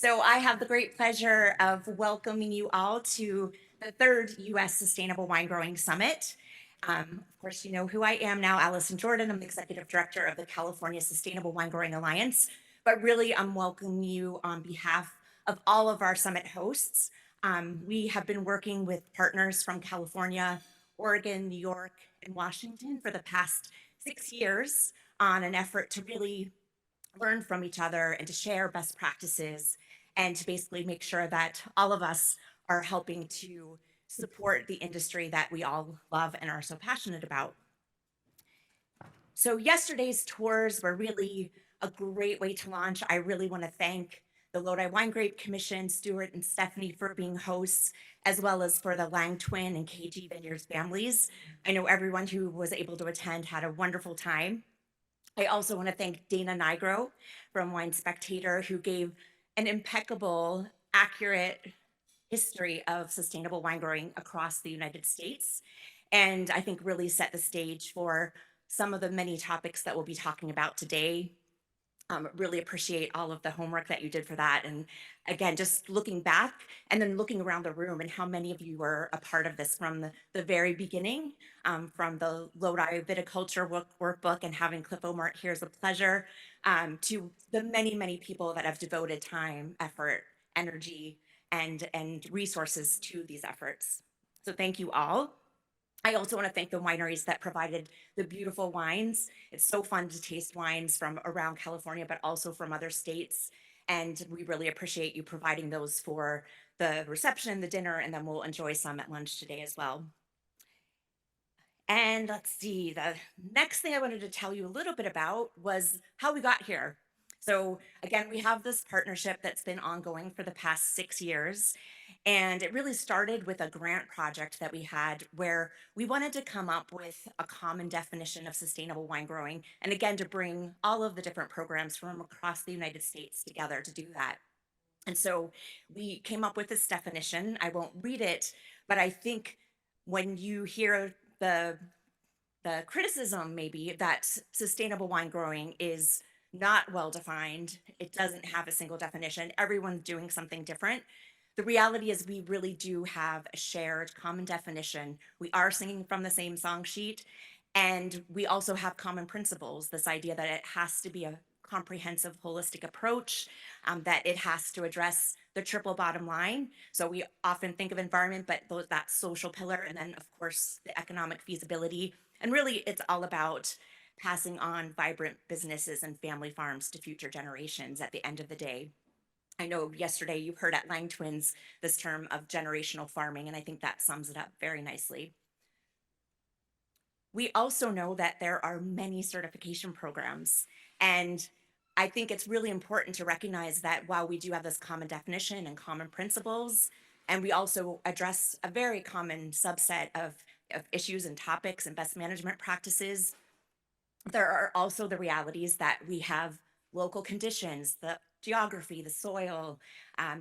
So I have the great pleasure of welcoming you all to the third U.S. Sustainable Wine Growing Summit. Of course, you know who I am now, Allison Jordan. I'm the Executive Director of the California Sustainable Wine Growing Alliance, but really I'm welcoming you on behalf of all of our summit hosts. We have been working with partners from California, Oregon, New York, and Washington for the past 6 years on an effort to really learn from each other and to share best practices and to basically make sure that all of us are helping to support the industry that we all love and are so passionate about. So yesterday's tours were really a great way to launch. I really want to thank the Lodi Wine Grape Commission, Stuart and Stephanie for being hosts, as well as for the Lang Twin and KG Vineyards families. I know everyone who was able to attend had a wonderful time. I also want to thank Dana Nigro from Wine Spectator, who gave an impeccable, accurate history of sustainable wine growing across the United States. And I think really set the stage for some of the many topics that we'll be talking about today. Really appreciate all of the homework that you did for that. And again, just looking back and then looking around the room and how many of you were a part of this from the very beginning, from the Lodi Viticulture workbook and having Cliff Omart here is a pleasure, to the many, many people that have devoted time, effort, energy, and resources to these efforts. So thank you all. I also want to thank the wineries that provided the beautiful wines. It's so fun to taste wines from around California, but also from other states. And we really appreciate you providing those for the reception, the dinner, and then we'll enjoy some at lunch today as well. And let's see, the next thing I wanted to tell you a little bit about was how we got here. So again, we have this partnership that's been ongoing for the past 6 years. And it really started with a grant project that we had where we wanted to come up with a common definition of sustainable wine growing. And again, to bring all of the different programs from across the United States together to do that. And so we came up with this definition. I won't read it, but I think when you hear the criticism maybe that sustainable wine growing is not well defined, it doesn't have a single definition, everyone's doing something different. The reality is we really do have a shared common definition. We are singing from the same song sheet, and we also have common principles, this idea that it has to be a comprehensive holistic approach, that it has to address the triple bottom line. So we often think of environment, but that social pillar, and then of course the economic feasibility. And really it's all about passing on vibrant businesses and family farms to future generations at the end of the day. I know yesterday you heard at Lang Twins this term of generational farming, and I think that sums it up very nicely. We also know that there are many certification programs, and I think it's really important to recognize that while we do have this common definition and common principles, and we also address a very common subset of issues and topics and best management practices, there are also the realities that we have local conditions, the geography, the soil,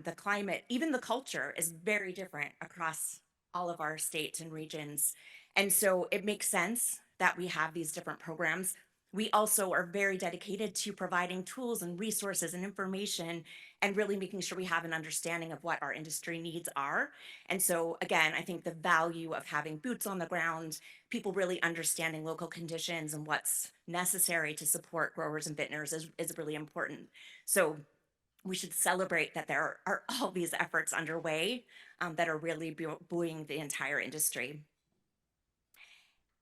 the climate, even the culture is very different across all of our states and regions. And so it makes sense that we have these different programs. We also are very dedicated to providing tools and resources and information and really making sure we have an understanding of what our industry needs are. And so, again, I think the value of having boots on the ground, people really understanding local conditions and what's necessary to support growers and vintners is really important. So we should celebrate that there are all these efforts underway that are really buoying the entire industry.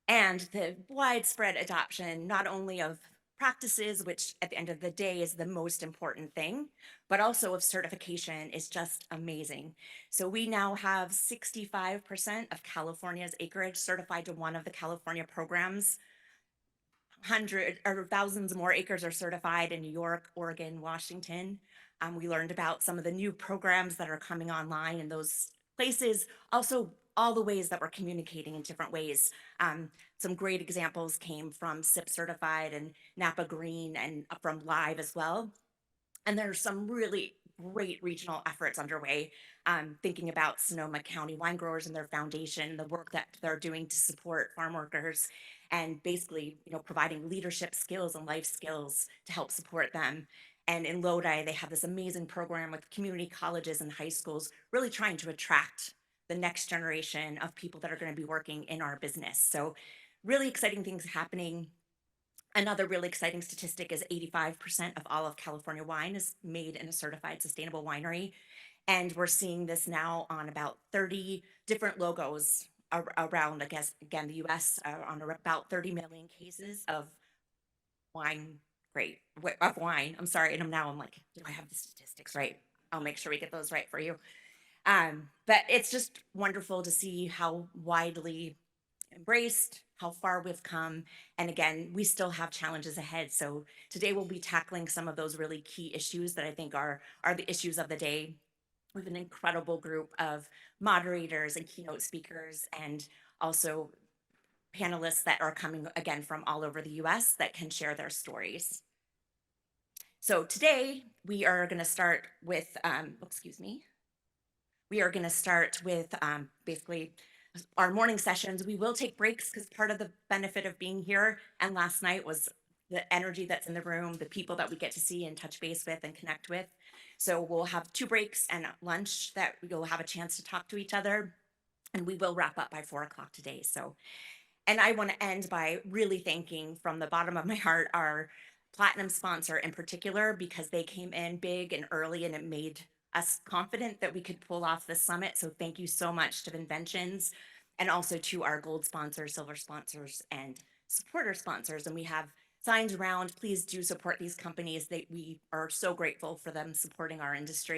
And the widespread adoption, not only of practices, which at the end of the day is the most important thing, but also of certification is just amazing. So we now have 65% of California's acreage certified to one of the California programs. Hundred or thousands more acres are certified in New York, Oregon, Washington. We learned about some of the new programs that are coming online in those places. Also, all the ways that we're communicating in different ways. Some great examples came from SIP Certified and Napa Green and from Live as well. And there's some really great regional efforts underway, thinking about Sonoma County wine growers and their foundation, the work that they're doing to support farm workers and basically, providing leadership skills and life skills to help support them. And in Lodi, they have this amazing program with community colleges and high schools, really trying to attract the next generation of people that are going to be working in our business. So, really exciting things happening. Another really exciting statistic is 85% of all of California wine is made in a certified sustainable winery. And we're seeing this now on about 30 different logos around, I guess, again, the US, on about 30 million cases of wine, great, of wine. I'm sorry. And I'm like, do I have the statistics right? I'll make sure we get those right for you. But it's just wonderful to see how widely embraced, how far we've come. And again, we still have challenges ahead. So today we'll be tackling some of those really key issues that I think are the issues of the day. We have an incredible group of moderators and keynote speakers and also panelists that are coming again from all over the US that can share their stories. So today we are going to start with, excuse me, we are going to start with basically our morning sessions. We will take breaks because part of the benefit of being here and last night was the energy that's in the room, the people that we get to see and touch base with and connect with. So we'll have 2 breaks and lunch that we'll have a chance to talk to each other. And we will wrap up by 4 o'clock today. So, and I want to end by really thanking from the bottom of my heart our platinum sponsor in particular, because they came in big and early and it made us confident that we could pull off this summit. So thank you so much to Inventions and also to our gold sponsors, silver sponsors, and supporter sponsors. And we have signs around. Please do support these companies. We are so grateful for them supporting our industry.